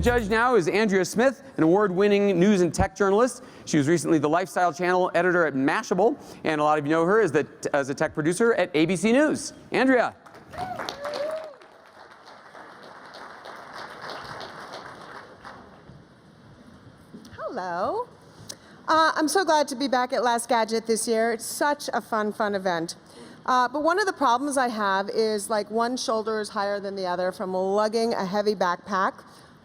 judge now is Andrea Smith, an award-winning news and tech journalist. She was recently the Lifestyle Channel editor at Mashable, and a lot of you know her as a tech producer at ABC News. Andrea. Hello. I'm so glad to be back at Last Gadget this year. It's such a fun event. But one of the problems I have is like one shoulder is higher than the other from lugging a heavy backpack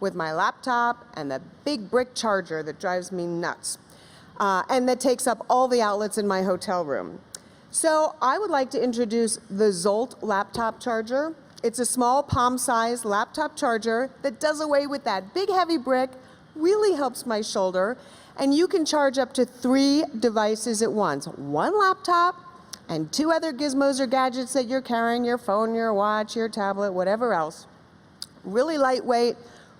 with my laptop and the big brick charger that drives me nuts. And that takes up all the outlets in my hotel room. So I would like to introduce the Zolt laptop charger. It's a small palm-sized laptop charger that does away with that big heavy brick, really helps my shoulder, and you can charge up to 3 devices at once. 1 laptop and 2 other gizmos or gadgets that you're carrying, your phone, your watch, your tablet, whatever else. Really lightweight,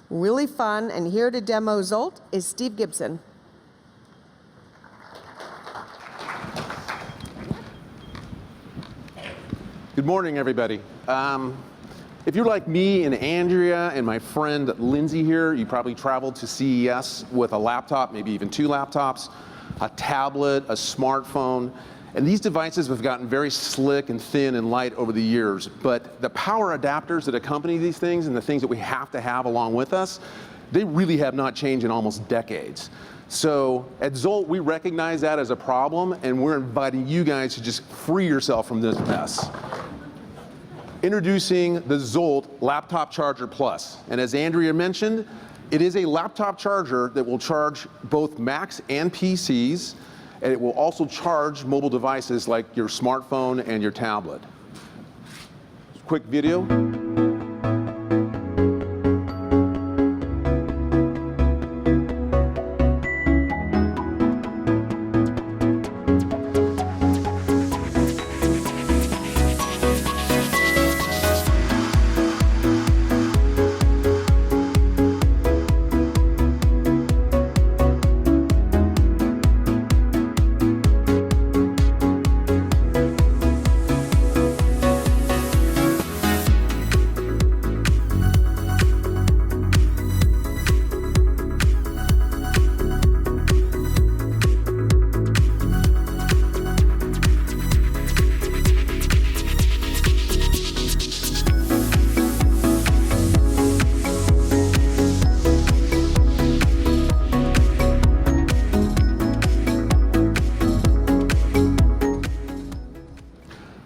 really fun, and here to demo Zolt is Steve Gibson. Good morning, everybody. If you're like me and Andrea and my friend Lindsay here, you probably traveled to CES with a laptop, maybe even 2 laptops, a tablet, a smartphone. And these devices have gotten very slick and thin and light over the years. But the power adapters that accompany these things and the things that we have to have along with us, they really have not changed in almost decades. So at Zolt, we recognize that as a problem, and we're inviting you guys to just free yourself from this mess. Introducing the Zolt Laptop Charger Plus. And as Andrea mentioned, it is a laptop charger that will charge both Macs and PCs, and it will also charge mobile devices like your smartphone and your tablet. Quick video.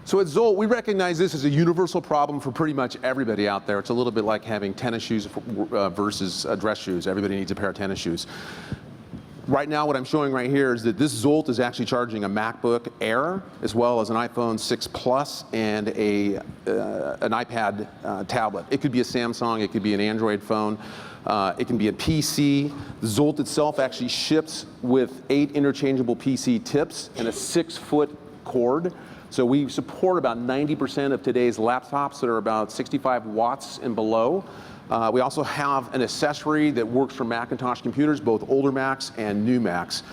So at Zolt, we recognize this as a universal problem for pretty much everybody out there. It's a little bit like having tennis shoes versus dress shoes. Everybody needs a pair of tennis shoes. Right now, what I'm showing right here is that this Zolt is actually charging a MacBook Air, as well as an iPhone 6 Plus and an iPad tablet. It could be a Samsung, it could be an Android phone, it can be a PC. The Zolt itself actually ships with 8 interchangeable PC tips and a 6-foot cord. So we support about 90% of today's laptops that are about 65 watts and below. We also have an accessory that works for Macintosh computers, both older Macs and new Macs.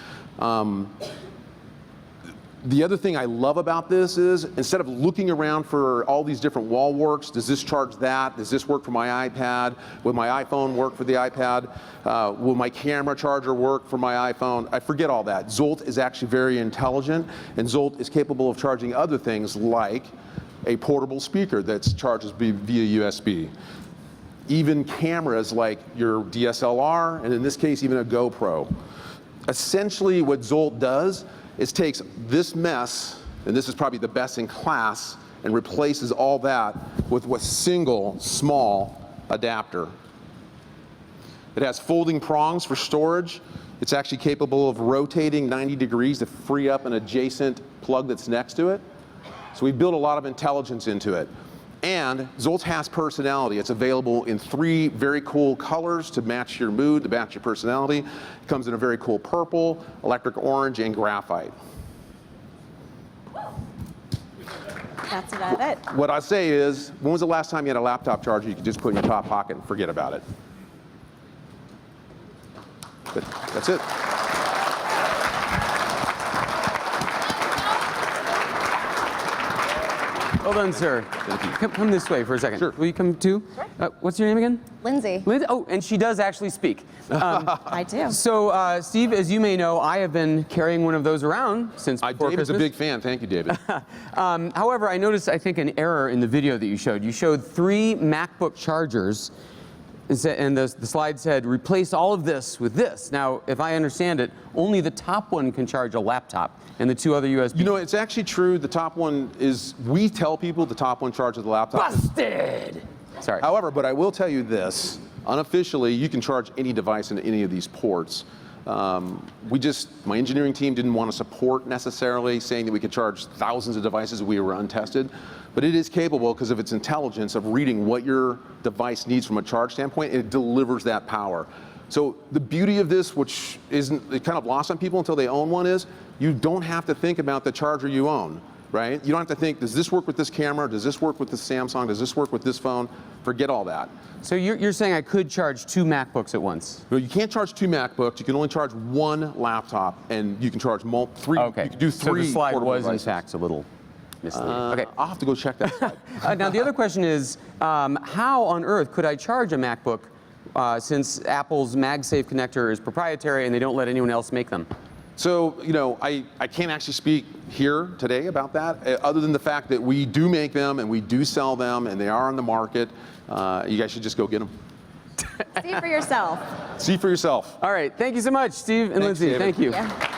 The other thing I love about this is, instead of looking around for all these different wall works, does this charge that? Does this work for my iPad? Will my iPhone work for the iPad? Will my camera charger work for my iPhone? I forget all that. Zolt is actually very intelligent, and Zolt is capable of charging other things like a portable speaker that charges via USB. Even cameras like your DSLR, and in this case, even a GoPro. Essentially, what Zolt does is takes this mess, and this is probably the best in class, and replaces all that with a single small adapter. It has folding prongs for storage. It's actually capable of rotating 90 degrees to free up an adjacent plug that's next to it. So we built a lot of intelligence into it. And Zolt has personality. It's available in 3 very cool colors to match your mood, to match your personality. It comes in a very cool purple, electric orange, and graphite. That's about it. What I say is, when was the last time you had a laptop charger you could just put in your top pocket and forget about it? But that's it. Well done, sir. Thank you. Come this way for a second. Sure. Will you come too? Sure. What's your name again? Lindsay. Lindsay. Oh, and she does actually speak. I do. So, Steve, as you may know, I have been carrying one of those around since before David's Christmas. a big fan. Thank you, David. However, I noticed, I think, an error in the video that you showed. You showed 3 MacBook chargers, and the slide said, replace all of this with this. Now, if I understand it, only the top one can charge a laptop, and the 2 other USB. You know, it's actually true. The top one is, we tell people the top one charges the laptop. Busted! Sorry. However, but I will tell you this, unofficially, you can charge any device into any of these ports. My engineering team didn't want to support necessarily saying that we could charge thousands of devices we were untested, but it is capable because of its intelligence of reading what your device needs from a charge standpoint, and it delivers that power. So the beauty of this, which isn't kind of lost on people until they own one, is you don't have to think about the charger you own, right? You don't have to think, does this work with this camera? Does this work with this Samsung? Does this work with this phone? Forget all that. So you're saying I could charge 2 MacBooks at once? No, you can't charge 2 MacBooks. You can only charge 1 laptop, and you can charge 3. Okay. You can do 3. So the slide portable was, devices. in fact, a little misleading. Okay. I'll have to go check that slide. Now, the other question is, how on earth could I charge a MacBook since Apple's MagSafe connector is proprietary and they don't let anyone else make them? So, you know, I can't actually speak here today about that, other than the fact that we do make them and we do sell them and they are on the market. You guys should just go get them. See for yourself. See for yourself. All right. Thank you so much, Steve and Thanks, Lindsay. David. Thank you. Yeah.